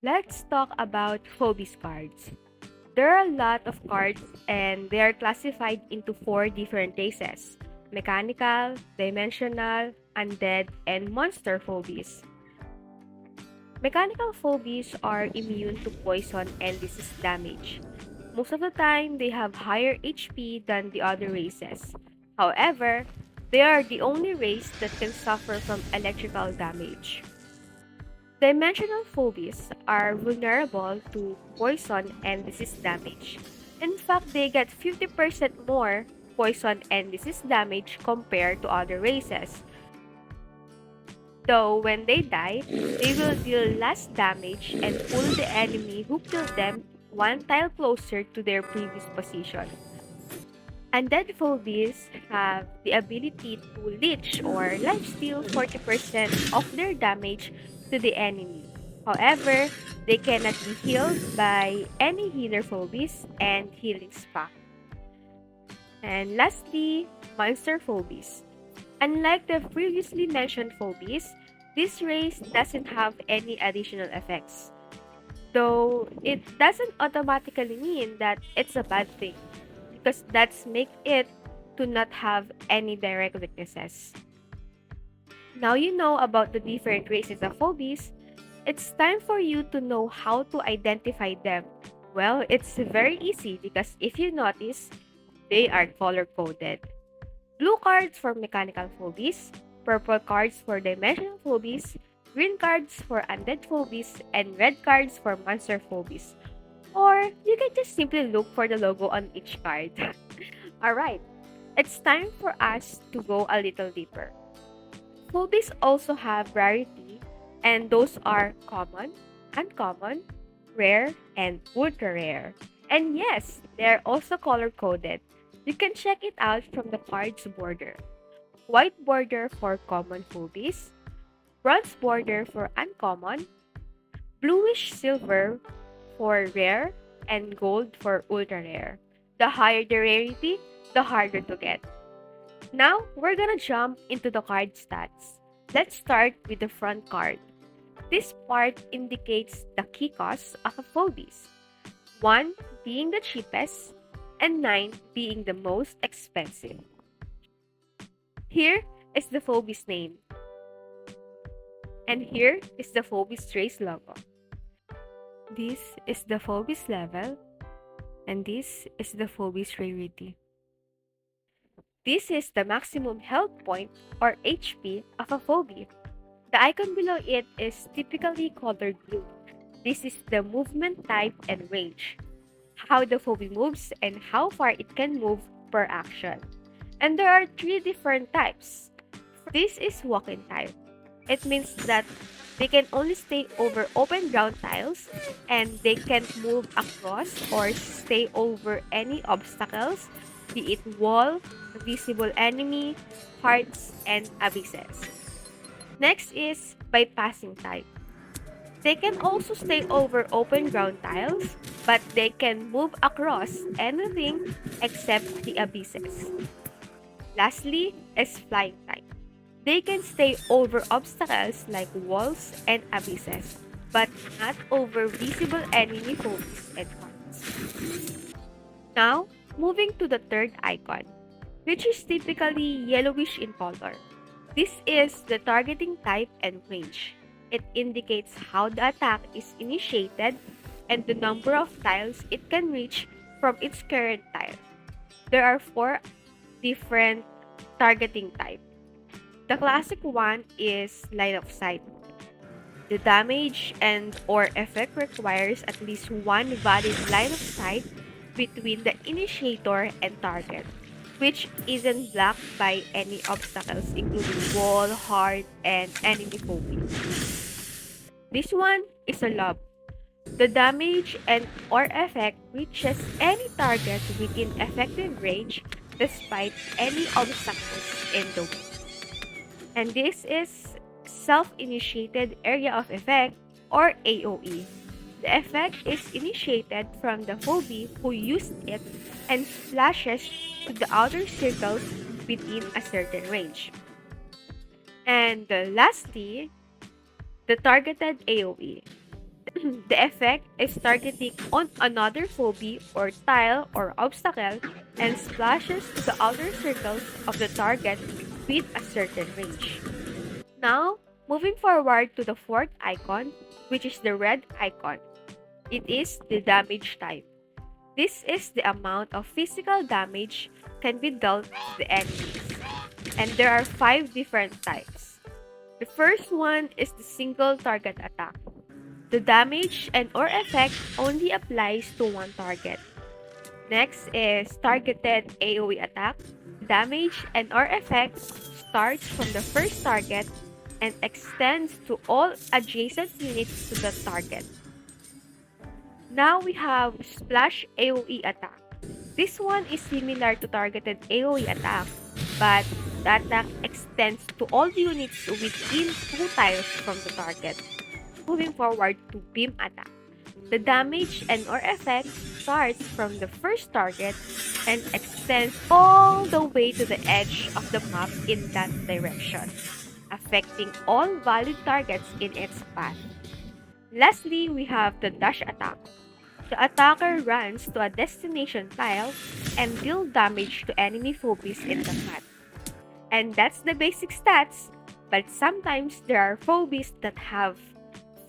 Let's talk about Phobies cards. There are a lot of cards and they are classified into four different races: mechanical, dimensional, undead, and monster phobies. Mechanical phobies are immune to poison and disease damage. Most of the time, they have higher HP than the other races. However, they are the only race that can suffer from electrical damage. Dimensional phobies are vulnerable to poison and disease damage. In fact, they get 50% more poison and disease damage compared to other races. Though when they die, they will deal less damage and pull the enemy who killed them one tile closer to their previous position. Undead phobies have the ability to leech or lifesteal 40% of their damage to the enemy. However, they cannot be healed by any healer phobies and healing spa. And lastly, monster phobies. Unlike the previously mentioned phobies, this race doesn't have any additional effects. Though it doesn't automatically mean that it's a bad thing, because that's make it to not have any direct weaknesses. Now you know about the different races of phobies, it's time for you to know how to identify them. Well, it's very easy because if you notice, they are color coded. Blue cards for mechanical phobies, purple cards for dimensional phobies, green cards for undead phobies, and red cards for monster phobies. Or you can just simply look for the logo on each card. Alright, it's time for us to go a little deeper. Phobies also have rarity, and those are common, uncommon, rare, and ultra rare. And yes, they're also color coded. You can check it out from the card's border. White border for common phobies, bronze border for uncommon, bluish silver for rare, and gold for ultra rare. The higher the rarity, the harder to get. Now, we're gonna jump into the card stats. Let's start with the front card. This part indicates the key costs of a phobies. 1 being the cheapest, and 9 being the most expensive. Here is the phobies name, and here is the Phobies Race logo. This is the Phobies level, and this is the Phobies Rarity. This is the maximum health point or HP of a phobie. The icon below it is typically colored blue. This is the movement type and range, how the phobie moves and how far it can move per action. And there are three different types. This is walk-in type. It means that they can only stay over open ground tiles and they can't move across or stay over any obstacles, be it wall, visible enemy, hearts, and abysses. Next is bypassing type. They can also stay over open ground tiles, but they can move across anything except the abysses. Lastly is flying type. They can stay over obstacles like walls and abysses, but not over visible enemy foes and hearts. Now, moving to the third icon, which is typically yellowish in color. This is the targeting type and range. It indicates how the attack is initiated and the number of tiles it can reach from its current tile. There are four different targeting types. The classic one is line of sight. The damage and or effect requires at least one valid line of sight between the initiator and target, which isn't blocked by any obstacles including wall, heart, and enemy phobia. This one is a lob. The damage and or effect reaches any target within effective range despite any obstacles in the way. And this is self-initiated area of effect or AoE. The effect is initiated from the phobie who used it and flashes to the outer circles within a certain range. And lastly, the targeted AoE. The effect is targeting on another phobie or tile or obstacle and splashes to the outer circles of the target with a certain range. Now, moving forward to the fourth icon, which is the red icon. It is the damage type. This is the amount of physical damage can be dealt to the enemies. And there are 5 different types. The first one is the single target attack. The damage and or effect only applies to one target. Next is targeted AoE attack. Damage and or effect starts from the first target and extends to all adjacent units to the target. Now we have Splash AoE attack. This one is similar to targeted AoE attack, but the attack extends to all units within 2 tiles from the target. Moving forward to Beam attack. The damage and or effect starts from the first target and extends all the way to the edge of the map in that direction, affecting all valid targets in its path. Lastly, we have the Dash attack. The attacker runs to a destination tile and deal damage to enemy phobies in the path. And that's the basic stats, but sometimes there are phobies that have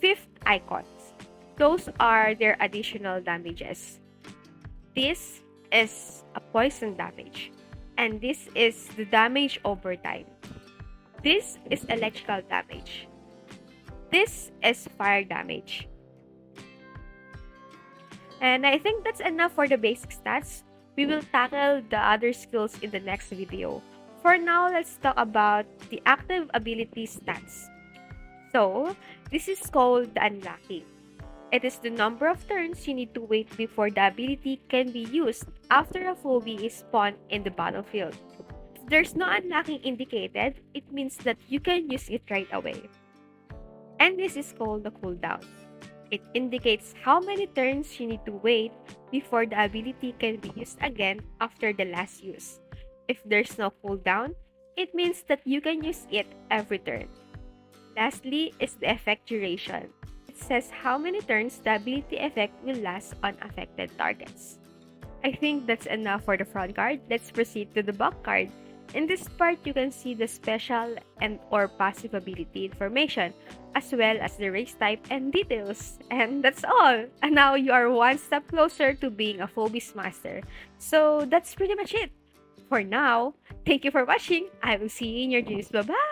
5th icons. Those are their additional damages. This is a poison damage, and this is the damage over time. This is electrical damage. This is fire damage. And I think that's enough for the basic stats. We will tackle the other skills in the next video. For now, let's talk about the active ability stats. So, this is called the unlocking. It is the number of turns you need to wait before the ability can be used after a phobie is spawned in the battlefield. If there's no unlocking indicated, it means that you can use it right away. And this is called the cooldown. It indicates how many turns you need to wait before the ability can be used again after the last use. If there's no cooldown, it means that you can use it every turn. Lastly is the effect duration. It says how many turns the ability effect will last on affected targets. I think that's enough for the front card. Let's proceed to the back card. In this part, you can see the special and or passive ability information, as well as the race type and details. And that's all. And now you are one step closer to being a Phobies master. So that's pretty much it. For now, thank you for watching. I will see you in your dreams. Bye-bye!